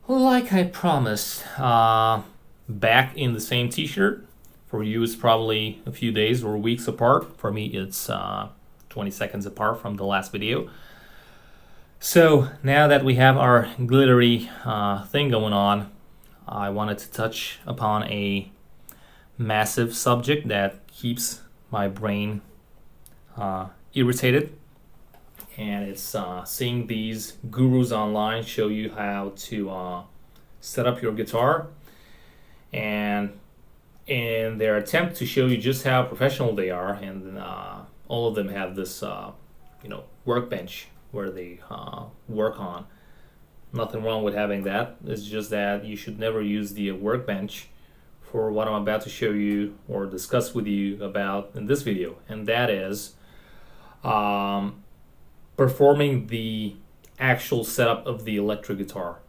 Like I promised, back in the same t-shirt. For you, it's probably a few days or weeks apart. For me, it's 20 seconds apart from the last video. So now that we have our glittery thing going on, I wanted to touch upon a massive subject that keeps my brain irritated. And it's seeing these gurus online show you how to set up your guitar, and in their attempt to show you just how professional they are, and all of them have this workbench where they work on. Nothing wrong with having that. It's just that you should never use the workbench for what I'm about to show you or discuss with you about in this video, and that is performing the actual setup of the electric guitar,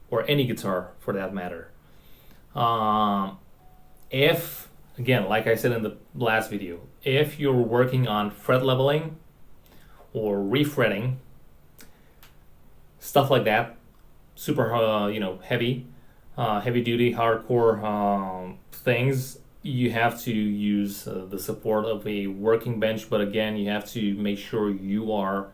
or any guitar for that matter. If, again, like I said in the last video, if you're working on fret leveling or refretting, stuff like that, super heavy duty, hardcore things, you have to use the support of a working bench. But again, you have to make sure you are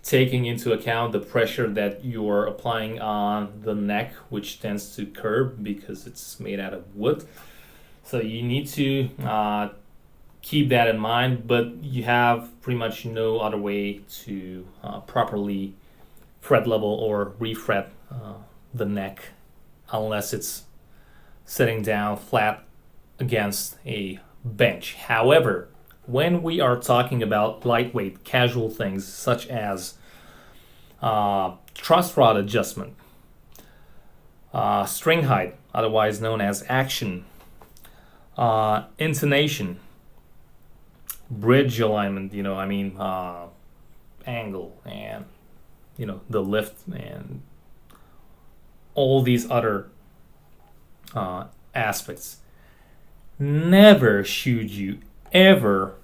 taking into account the pressure that you're applying on the neck, which tends to curve because it's made out of wood. So you need to keep that in mind, but you have pretty much no other way to properly fret level or refret the neck unless it's sitting down flat against a bench. However, when we are talking about lightweight, casual things such as truss rod adjustment, string height, otherwise known as action, intonation, bridge alignment, angle, and the lift, and all these other aspects, never should you ever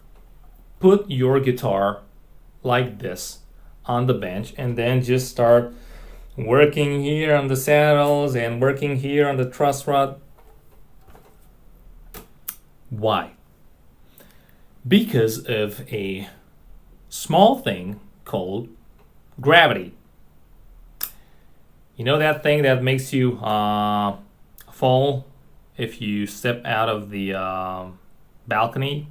put your guitar like this on the bench and then just start working here on the saddles and working here on the truss rod. Why? Because of a small thing called gravity. You know that thing that makes you fall if you step out of the balcony?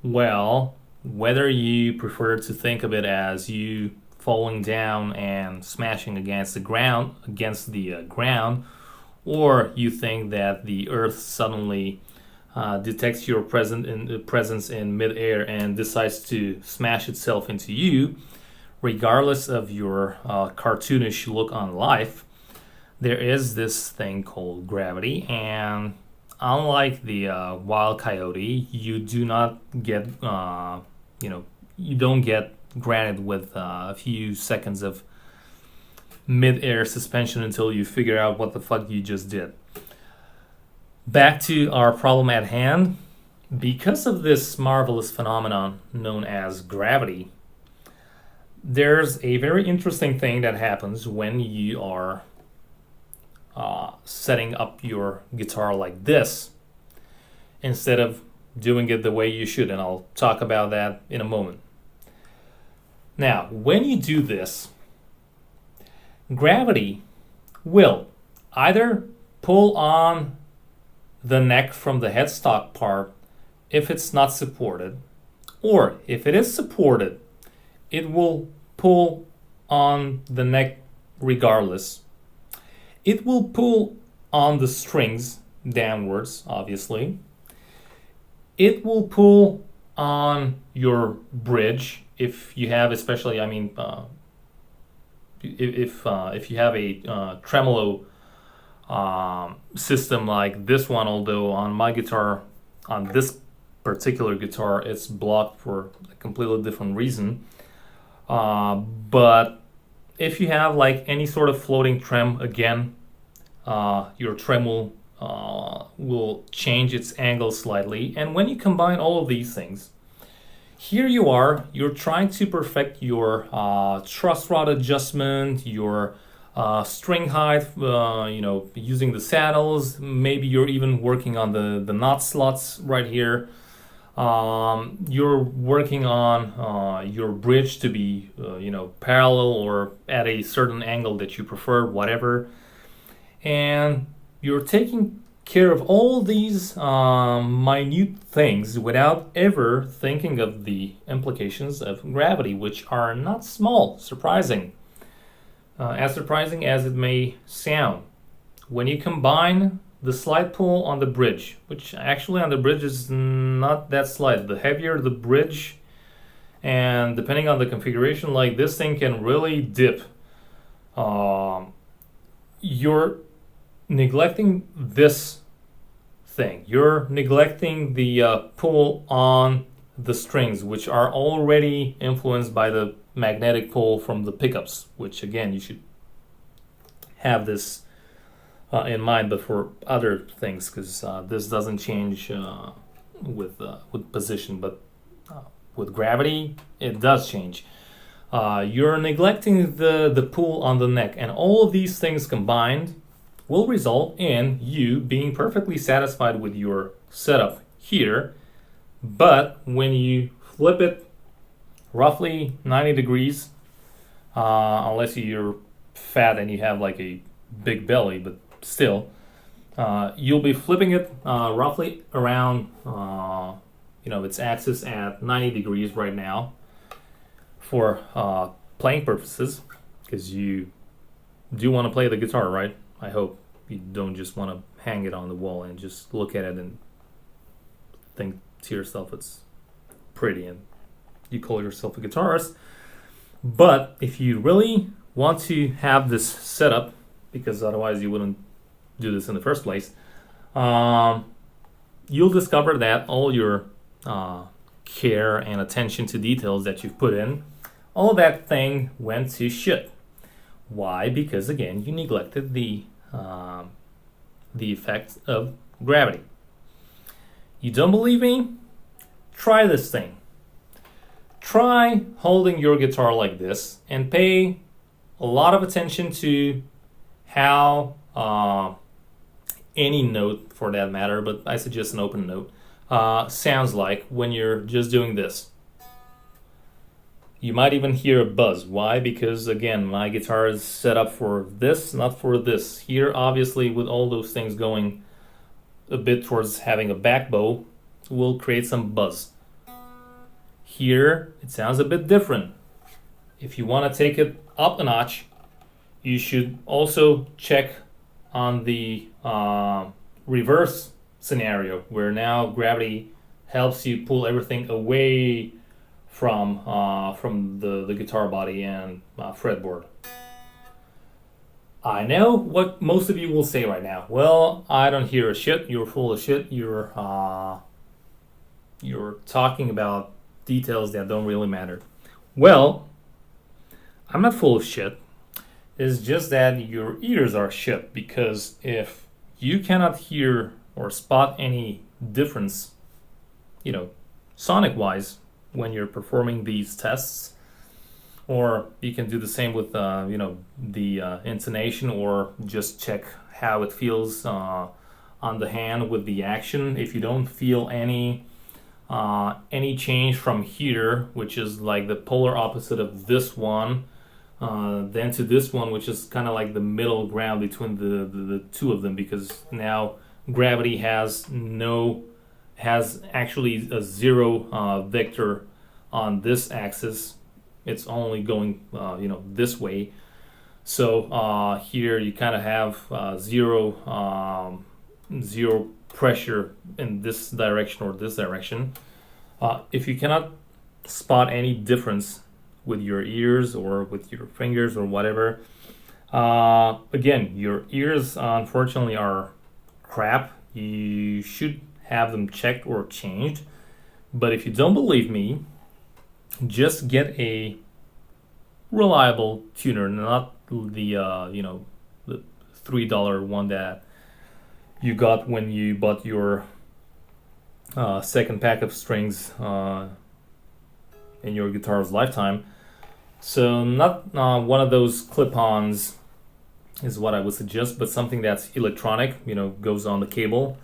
Well, whether you prefer to think of it as you falling down and smashing against the ground, or you think that the earth suddenly detects your presence in midair and decides to smash itself into you, regardless of your cartoonish look on life, there is this thing called gravity. And unlike the wild coyote, you do not get you don't get granted with a few seconds of mid-air suspension until you figure out what the fuck you just did. Back to our problem at hand. Because of this marvelous phenomenon known as gravity, there's a very interesting thing that happens when you are setting up your guitar like this instead of doing it the way you should, and I'll talk about that in a moment. Now, when you do this, gravity will either pull on the neck from the headstock part if it's not supported, or if it is supported, it will pull on the neck regardless. It will pull on the strings downwards, obviously. It will pull on your bridge if you have, especially, if you have a tremolo system like this one, although on my guitar, on this particular guitar, it's blocked for a completely different reason. But if you have like any sort of floating trem, again, your tremolo will change its angle slightly. And when you combine all of these things, here you are, you're trying to perfect your truss rod adjustment, your string height, using the saddles. Maybe you're even working on the knot slots right here. You're working on your bridge to be, parallel or at a certain angle that you prefer, whatever. And you're taking care of all these minute things without ever thinking of the implications of gravity, which are not small, surprising. As surprising as it may sound. When you combine the slide pull on the bridge, which actually on the bridge is not that slight. The heavier the bridge, and depending on the configuration, like this thing can really dip. You're neglecting this thing. You're neglecting the pull on the strings, which are already influenced by the magnetic pull from the pickups, which again, you should have this in mind, but for other things, because this doesn't change with position, but with gravity, it does change. You're neglecting the pull on the neck, and all of these things combined will result in you being perfectly satisfied with your setup here, but when you flip it roughly 90 degrees, unless you're fat and you have like a big belly, but still, you'll be flipping it roughly around its axis at 90 degrees right now for playing purposes, because you do want to play the guitar, right? I hope you don't just want to hang it on the wall and just look at it and think to yourself it's pretty and you call yourself a guitarist. But if you really want to have this setup, because otherwise you wouldn't do this in the first place, you'll discover that all your care and attention to details that you've put in, all that thing went to shit. Why? Because again, you neglected the effects of gravity. You don't believe me? Try this thing. Try holding your guitar like this and pay a lot of attention to how any note, for that matter, but I suggest an open note, sounds like when you're just doing this. You might even hear a buzz. Why? Because again, my guitar is set up for this, not for this. Here, obviously, with all those things going a bit towards having a back bow, will create some buzz. Here, it sounds a bit different. If you want to take it up a notch, you should also check on the reverse scenario, where now gravity helps you pull everything away from the guitar body and fretboard. I know what most of you will say right now. Well, I don't hear a shit. You're full of shit. You're talking about details that don't really matter. Well, I'm not full of shit. It's just that your ears are shit, because if you cannot hear or spot any difference, sonic-wise, when you're performing these tests, or you can do the same with the intonation, or just check how it feels on the hand with the action. If you don't feel any change from here, which is like the polar opposite of this one, then to this one, which is kind of like the middle ground between the two of them, because now gravity has actually a zero vector on this axis. It's only going this way. So here you kind of have zero pressure in this direction or this direction. If you cannot spot any difference with your ears or with your fingers or whatever, again, your ears unfortunately are crap. You should have them checked or changed. But if you don't believe me, just get a reliable tuner, not the the $3 one that you got when you bought your second pack of strings in your guitar's lifetime. So not one of those clip-ons is what I would suggest, but something that's electronic, goes on the cable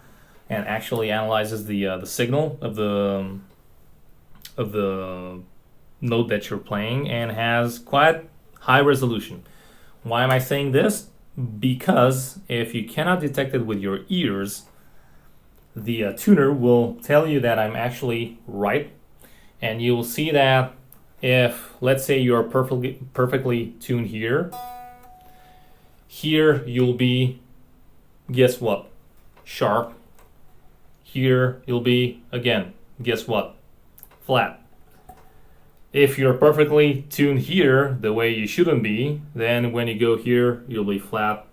and actually analyzes the signal of the note that you're playing and has quite high resolution. Why am I saying this? Because if you cannot detect it with your ears, the tuner will tell you that I'm actually right, and you'll see that if, let's say, you're perfectly tuned here you'll be, guess what, sharp. Here you'll be, again, guess what, flat. If you're perfectly tuned here the way you shouldn't be, then when you go here you'll be flat,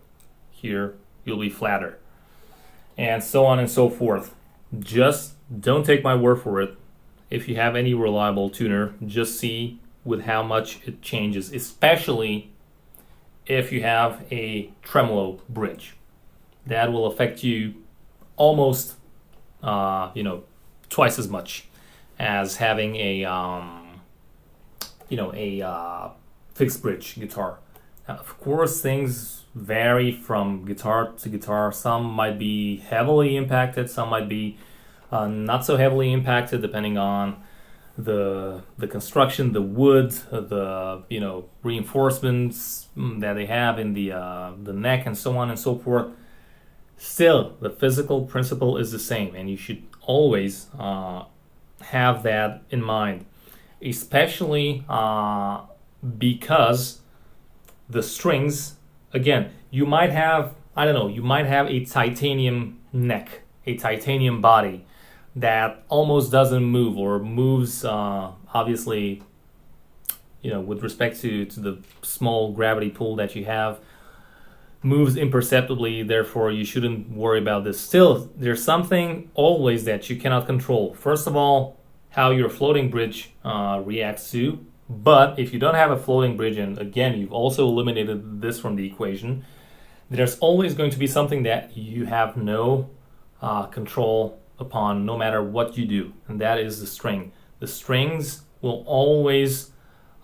here you'll be flatter, and so on and so forth. Just don't take my word for it. If you have any reliable tuner, just see with how much it changes, especially if you have a tremolo bridge. That will affect you almost twice as much as having a fixed bridge guitar. Now, of course, things vary from guitar to guitar. Some might be heavily impacted, some might be not so heavily impacted, depending on the construction, the wood, the reinforcements that they have in the neck, and so on and so forth. Still, the physical principle is the same, and you should always have that in mind, especially because the strings, again, you might have a titanium neck, a titanium body that almost doesn't move, or moves obviously with respect to the small gravity pull that you have, moves imperceptibly, therefore you shouldn't worry about this. Still, there's something always that you cannot control. First of all, how your floating bridge reacts to. But if you don't have a floating bridge, and again, you've also eliminated this from the equation, there's always going to be something that you have no control upon, no matter what you do, and that is the string. The strings will always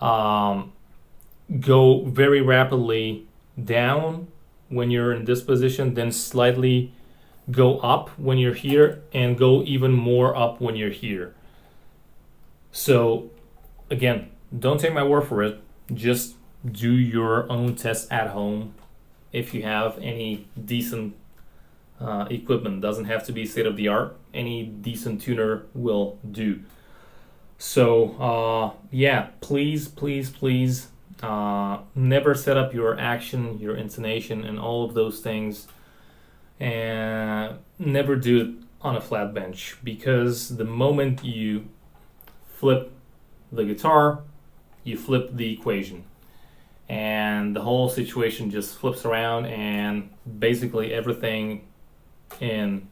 go very rapidly down when you're in this position, then slightly go up when you're here, and go even more up when you're here. So again, don't take my word for it. Just do your own test at home. If you have any decent equipment, doesn't have to be state of the art, any decent tuner will do. So please never set up your action, your intonation, and all of those things, and never do it on a flat bench, because the moment you flip the guitar, you flip the equation, and the whole situation just flips around, and basically everything in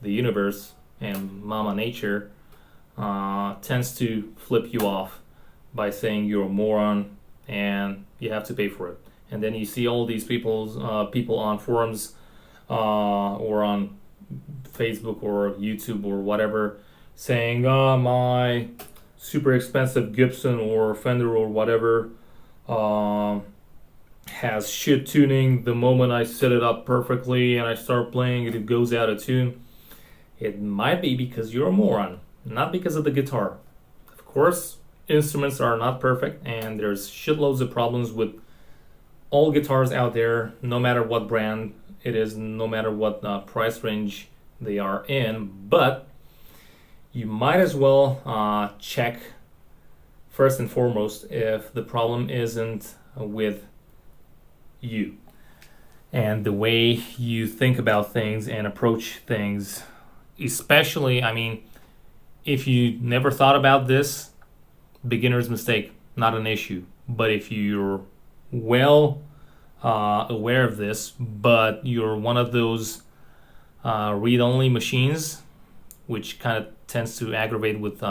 the universe and Mama Nature tends to flip you off by saying you're a moron and you have to pay for it. And then you see all these people on forums or on Facebook or YouTube or whatever saying, my super expensive Gibson or Fender or whatever has shit tuning. The moment I set it up perfectly and I start playing it, it goes out of tune. It might be because you're a moron, not because of the guitar. Of course, instruments are not perfect, and there's shitloads of problems with all guitars out there, no matter what brand it is, no matter what price range they are in. But you might as well check first and foremost if the problem isn't with you and the way you think about things and approach things. Especially, if you never thought about this, beginner's mistake, not an issue. But if you're well aware of this, but you're one of those read-only machines, which kind of tends to aggravate with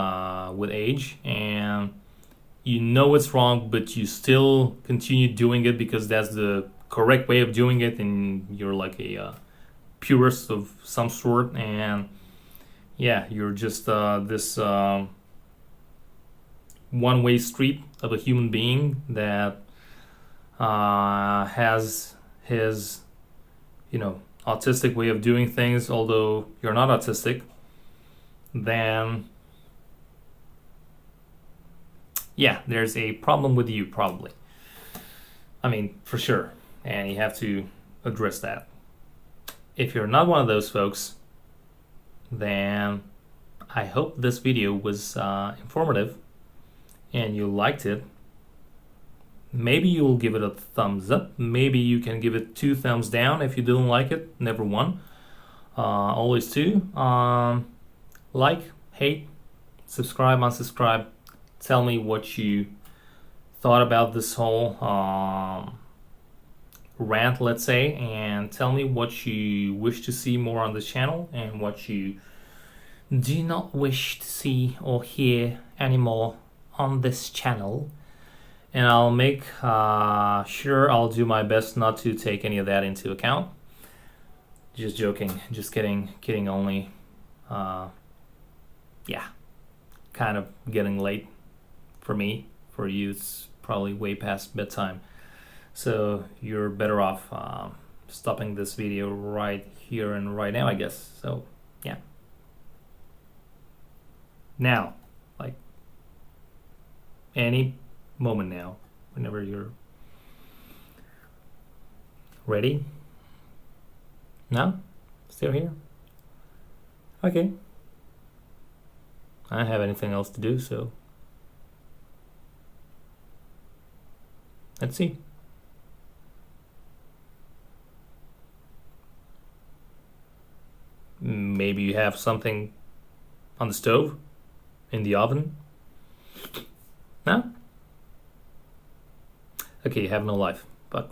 age, and you know it's wrong, but you still continue doing it because that's the correct way of doing it, and you're like a purist of some sort, and you're just this one-way street of a human being that has his, autistic way of doing things, although you're not autistic, then yeah, there's a problem with you, probably. I mean, for sure. And you have to address that. If you're not one of those folks, then I hope this video was informative and you liked it. Maybe you'll give it a thumbs up. Maybe you can give it 2 thumbs down if you didn't like it. Never 1. Always 2. Like, hate, subscribe, unsubscribe. Tell me what you thought about this whole rant, let's say, and tell me what you wish to see more on this channel and what you do not wish to see or hear anymore on this channel. And I'll make sure I'll do my best not to take any of that into account. Just joking, just kidding only. Yeah, kind of getting late for me. For you, it's probably way past bedtime. So you're better off stopping this video right here and right now, I guess. So yeah. Now, like any moment now, whenever you're ready. No? Still here? Okay. I don't have anything else to do, so let's see. Maybe you have something on the stove, in the oven. No? Okay, you have no life, but